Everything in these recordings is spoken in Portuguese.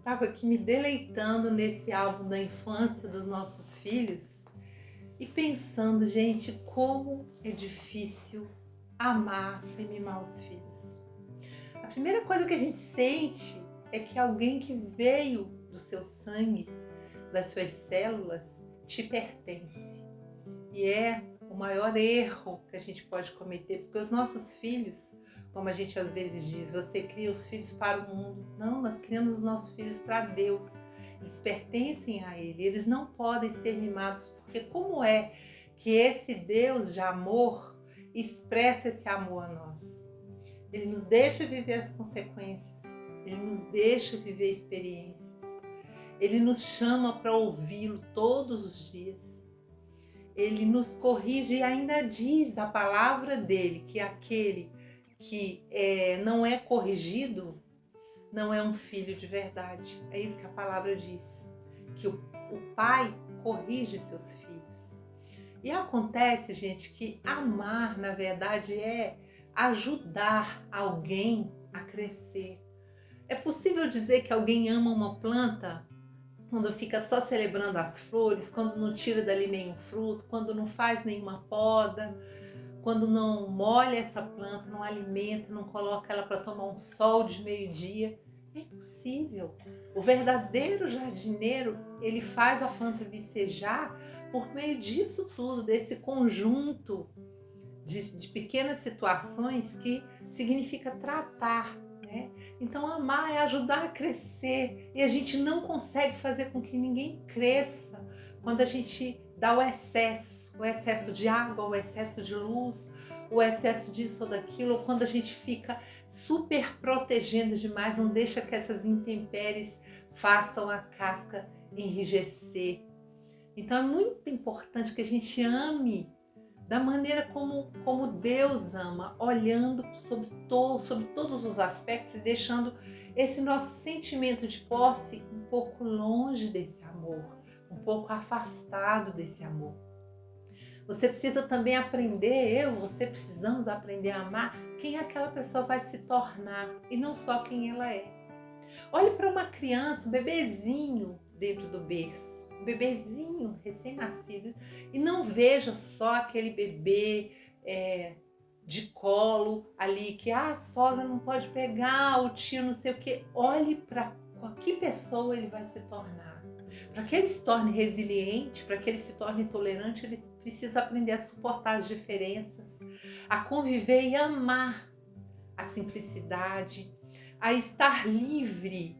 Estava aqui me deleitando nesse álbum da infância dos nossos filhos e pensando, gente, como é difícil amar sem mimar os filhos. A primeira coisa que a gente sente é que alguém que veio do seu sangue, das suas células, te pertence. E é o maior erro que a gente pode cometer, porque os nossos filhos, como a gente às vezes diz, você cria os filhos para o mundo. Não, nós criamos os nossos filhos para Deus. Eles pertencem a Ele, eles não podem ser mimados, porque como é que esse Deus de amor expressa esse amor a nós? Ele nos deixa viver as consequências, Ele nos deixa viver experiências, Ele nos chama para ouvi-lo todos os dias. Ele nos corrige e ainda diz a palavra dele que aquele que não é corrigido não é um filho de verdade. É isso que a palavra diz, que o pai corrige seus filhos. E acontece, gente, que amar, na verdade, é ajudar alguém a crescer. É possível dizer que alguém ama uma planta quando fica só celebrando as flores, quando não tira dali nenhum fruto, quando não faz nenhuma poda, quando não molha essa planta, não alimenta, não coloca ela para tomar um sol de meio-dia? É impossível. O verdadeiro jardineiro, ele faz a planta vicejar por meio disso tudo, desse conjunto de pequenas situações que significa tratar. Né? Então amar é ajudar a crescer, e a gente não consegue fazer com que ninguém cresça quando a gente dá o excesso de água, o excesso de luz, o excesso disso ou daquilo, ou quando a gente fica super protegendo demais, não deixa que essas intempéries façam a casca enrijecer. Então é muito importante que a gente ame da maneira como Deus ama, olhando sobre todos os aspectos e deixando esse nosso sentimento de posse um pouco longe desse amor, um pouco afastado desse amor. Você precisa também aprender, você precisamos aprender a amar quem aquela pessoa vai se tornar e não só quem ela é. Olhe para uma criança, um bebezinho dentro do berço, um bebezinho recém-nascido, e não veja só aquele bebê de colo ali, que a sogra não pode pegar, o tio não sei o quê. Olhe para que pessoa ele vai se tornar. Para que ele se torne resiliente, para que ele se torne tolerante, ele precisa aprender a suportar as diferenças, a conviver e amar a simplicidade, a estar livre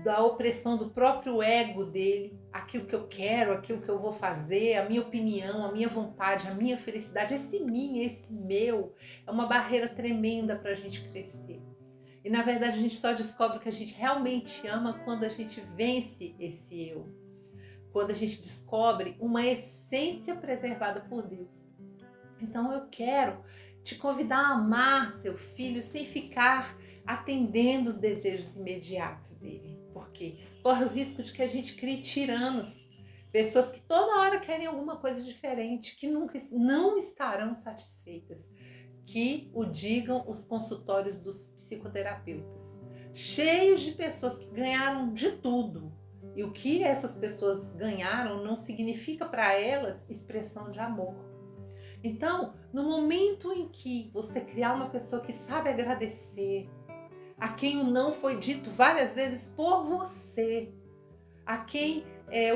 da opressão do próprio ego dele, aquilo que eu quero, aquilo que eu vou fazer, a minha opinião, a minha vontade, a minha felicidade, esse mim, esse meu, é uma barreira tremenda para a gente crescer. E na verdade a gente só descobre que a gente realmente ama quando a gente vence esse eu, quando a gente descobre uma essência preservada por Deus. Então eu quero te convidar a amar seu filho sem ficar atendendo os desejos imediatos dele. Porque corre o risco de que a gente crie tiranos, pessoas que toda hora querem alguma coisa diferente, que nunca não estarão satisfeitas. Que o digam os consultórios dos psicoterapeutas, cheios de pessoas que ganharam de tudo. E o que essas pessoas ganharam não significa para elas expressão de amor. Então, no momento em que você criar uma pessoa que sabe agradecer, a quem o não foi dito várias vezes por você, a quem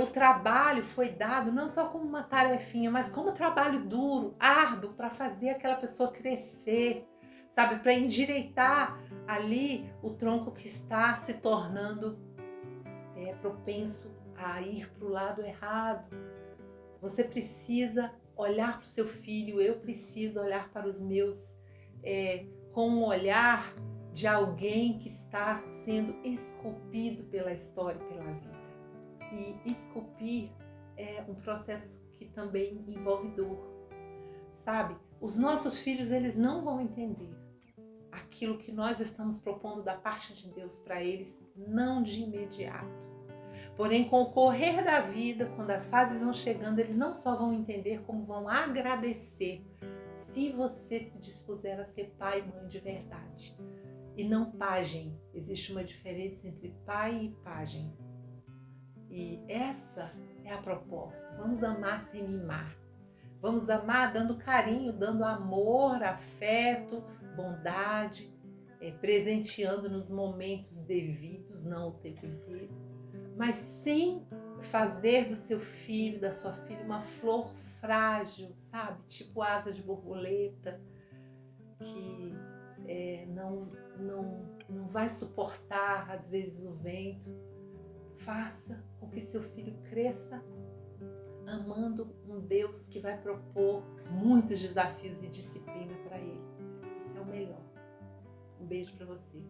o trabalho foi dado não só como uma tarefinha, mas como trabalho duro, árduo, para fazer aquela pessoa crescer, sabe? Para endireitar ali o tronco que está se tornando propenso a ir para o lado errado. Você precisa olhar para o seu filho, eu preciso olhar para os meus com um olhar de alguém que está sendo esculpido pela história e pela vida. E esculpir é um processo que também envolve dor, sabe? Os nossos filhos, eles não vão entender aquilo que nós estamos propondo da parte de Deus para eles, não de imediato. Porém, com o correr da vida, quando as fases vão chegando, eles não só vão entender, como vão agradecer se você se dispuser a ser pai e mãe de verdade. e não pajem. Existe uma diferença entre pai e pajem. E essa é a proposta. Vamos amar sem mimar. Vamos amar dando carinho, dando amor, afeto, bondade, presenteando nos momentos devidos, não o tempo inteiro, mas sem fazer do seu filho, da sua filha, uma flor frágil, sabe? Tipo asa de borboleta, que não vai suportar, às vezes, o vento. Faça com que seu filho cresça amando um Deus que vai propor muitos desafios e disciplina para ele. Isso é o melhor. Um beijo para você.